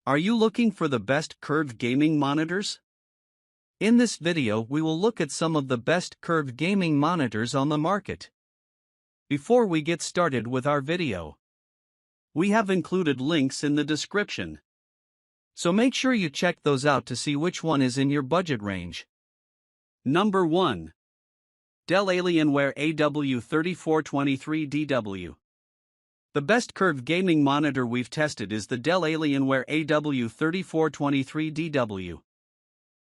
Are you looking for the best curved gaming monitors? In this video we will look at some of the best curved gaming monitors on the market. Before we get started with our video, we have included links in the description, so make sure you check those out to see which one is in your budget range. Number 1. Dell Alienware AW3423DW. The best curved gaming monitor we've tested is the Dell Alienware AW3423DW.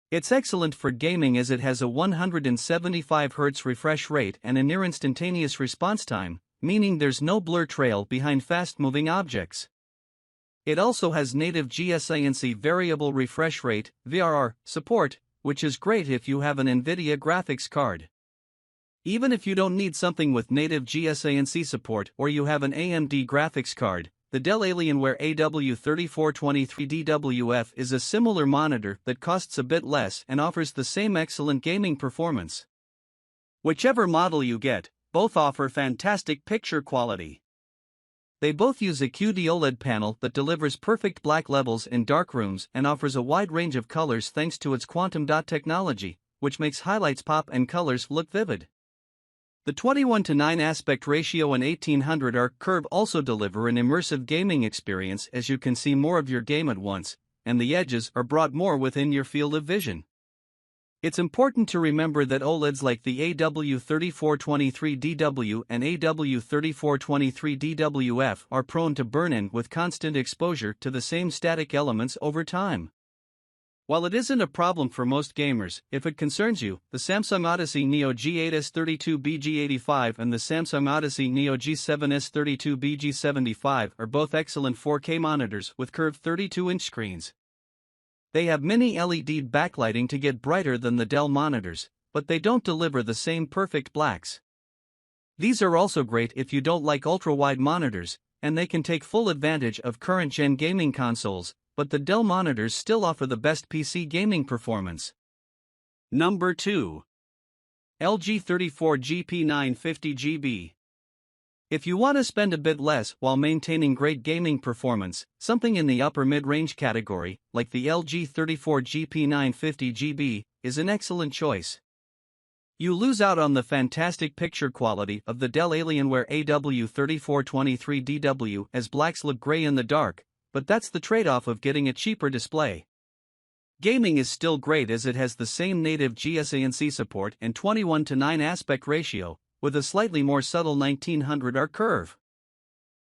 It's excellent for gaming as it has a 175 Hz refresh rate and a near instantaneous response time, meaning there's no blur trail behind fast-moving objects. It also has native GSINC variable refresh rate (VRR) support, which is great if you have an NVIDIA graphics card. Even if you don't need something with native GSINC support or you have an AMD graphics card, the Dell Alienware AW3423DWF is a similar monitor that costs a bit less and offers the same excellent gaming performance. Whichever model you get, both offer fantastic picture quality. They both use a QD-OLED panel that delivers perfect black levels in dark rooms and offers a wide range of colors thanks to its quantum dot technology, which makes highlights pop and colors look vivid. The 21:9 aspect ratio and 1800 arc curve also deliver an immersive gaming experience as you can see more of your game at once, and the edges are brought more within your field of vision. It's important to remember that OLEDs like the AW3423DW and AW3423DWF are prone to burn-in with constant exposure to the same static elements over time. While it isn't a problem for most gamers, if it concerns you, the Samsung Odyssey Neo G8S32BG85 and the Samsung Odyssey Neo G7S32BG75 are both excellent 4K monitors with curved 32-inch screens. They have mini LED backlighting to get brighter than the Dell monitors, but they don't deliver the same perfect blacks. These are also great if you don't like ultra-wide monitors, and they can take full advantage of current-gen gaming consoles, but the Dell monitors still offer the best PC gaming performance. Number 2. LG 34GP950GB. If you want to spend a bit less while maintaining great gaming performance, something in the upper mid-range category, like the LG 34GP950GB, is an excellent choice. You lose out on the fantastic picture quality of the Dell Alienware AW3423DW as blacks look gray in the dark, but that's the trade-off of getting a cheaper display. Gaming is still great as it has the same native GSINC support and 21:9 aspect ratio, with a slightly more subtle 1900 arc curve.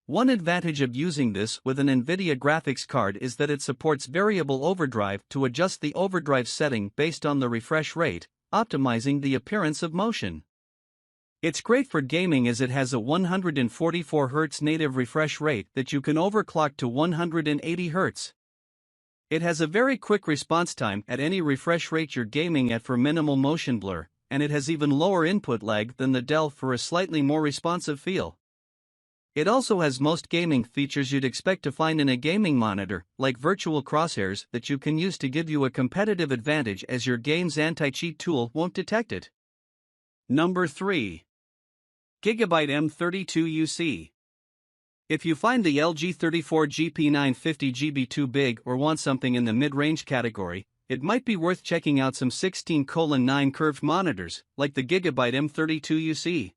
One advantage of using this with an NVIDIA graphics card is that it supports variable overdrive to adjust the overdrive setting based on the refresh rate, optimizing the appearance of motion. It's great for gaming as it has a 144 Hz native refresh rate that you can overclock to 180 Hz. It has a very quick response time at any refresh rate you're gaming at for minimal motion blur, and it has even lower input lag than the Dell for a slightly more responsive feel. It also has most gaming features you'd expect to find in a gaming monitor, like virtual crosshairs that you can use to give you a competitive advantage as your game's anti-cheat tool won't detect it. Number 3. Gigabyte M32UC. If you find the LG 34GP950GB too big or want something in the mid-range category, it might be worth checking out some 16:9 curved monitors, like the Gigabyte M32UC.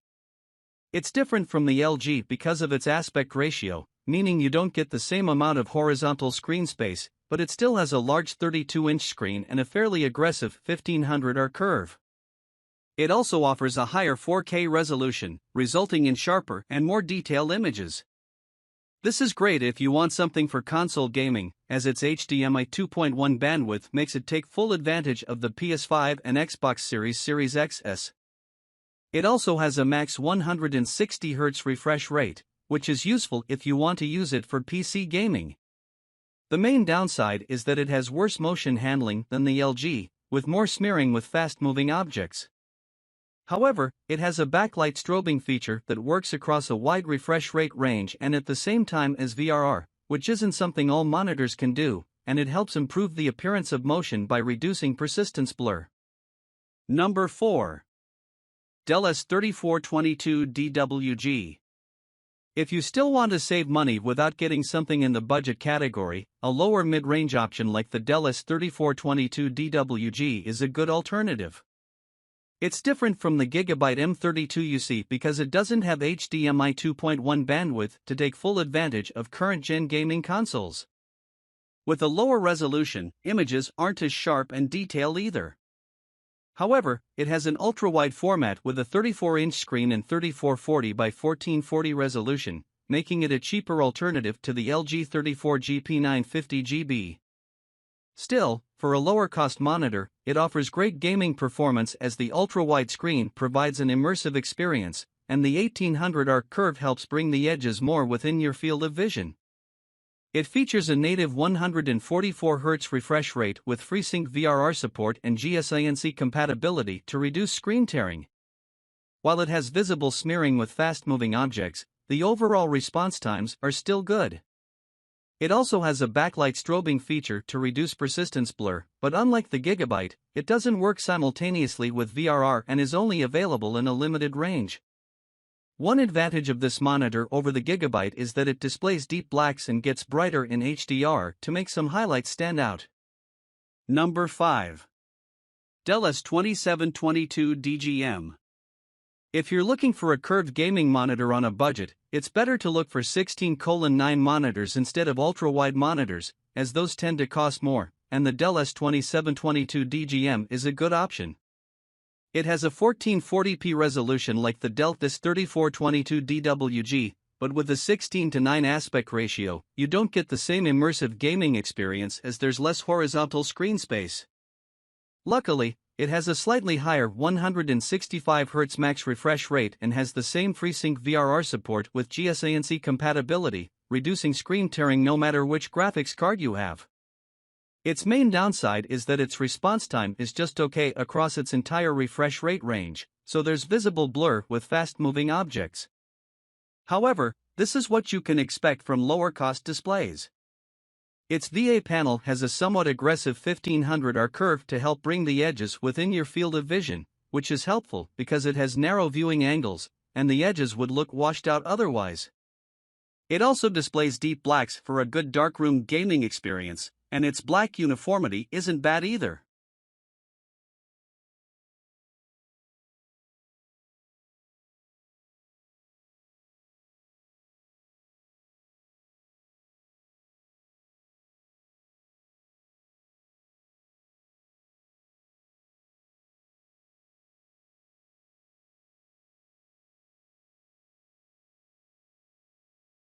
It's different from the LG because of its aspect ratio, meaning you don't get the same amount of horizontal screen space, but it still has a large 32-inch screen and a fairly aggressive 1500 arc curve. It also offers a higher 4K resolution, resulting in sharper and more detailed images. This is great if you want something for console gaming, as its HDMI 2.1 bandwidth makes it take full advantage of the PS5 and Xbox Series XS. It also has a max 160 Hz refresh rate, which is useful if you want to use it for PC gaming. The main downside is that it has worse motion handling than the LG, with more smearing with fast-moving objects. However, it has a backlight strobing feature that works across a wide refresh rate range and at the same time as VRR, which isn't something all monitors can do, and it helps improve the appearance of motion by reducing persistence blur. Number 4. Dell S3422DWG. If you still want to save money without getting something in the budget category, a lower mid-range option like the Dell S3422 DWG is a good alternative. It's different from the Gigabyte M32UC because it doesn't have HDMI 2.1 bandwidth to take full advantage of current-gen gaming consoles. With a lower resolution, images aren't as sharp and detailed either. However, it has an ultra-wide format with a 34-inch screen and 3440 by 1440 resolution, making it a cheaper alternative to the LG 34G P950GB. Still, for a lower-cost monitor, it offers great gaming performance as the ultra-wide screen provides an immersive experience, and the 1800 arc curve helps bring the edges more within your field of vision. It features a native 144Hz refresh rate with FreeSync VRR support and GSANC compatibility to reduce screen tearing. While it has visible smearing with fast-moving objects, the overall response times are still good. It also has a backlight strobing feature to reduce persistence blur, but unlike the Gigabyte, it doesn't work simultaneously with VRR and is only available in a limited range. One advantage of this monitor over the Gigabyte is that it displays deep blacks and gets brighter in HDR to make some highlights stand out. Number 5. Dell S2722 DGM. If you're looking for a curved gaming monitor on a budget, it's better to look for 16:9 monitors instead of ultra-wide monitors, as those tend to cost more, and the Dell S2722 DGM is a good option. It has a 1440p resolution like the Dell S3422 DWG, but with a 16:9 aspect ratio, you don't get the same immersive gaming experience as there's less horizontal screen space. Luckily, it has a slightly higher 165Hz max refresh rate and has the same FreeSync VRR support with GSANC compatibility, reducing screen tearing no matter which graphics card you have. Its main downside is that its response time is just okay across its entire refresh rate range, so there's visible blur with fast-moving objects. However, this is what you can expect from lower-cost displays. Its VA panel has a somewhat aggressive 1500 arc curve to help bring the edges within your field of vision, which is helpful because it has narrow viewing angles, and the edges would look washed out otherwise. It also displays deep blacks for a good darkroom gaming experience, and its black uniformity isn't bad either.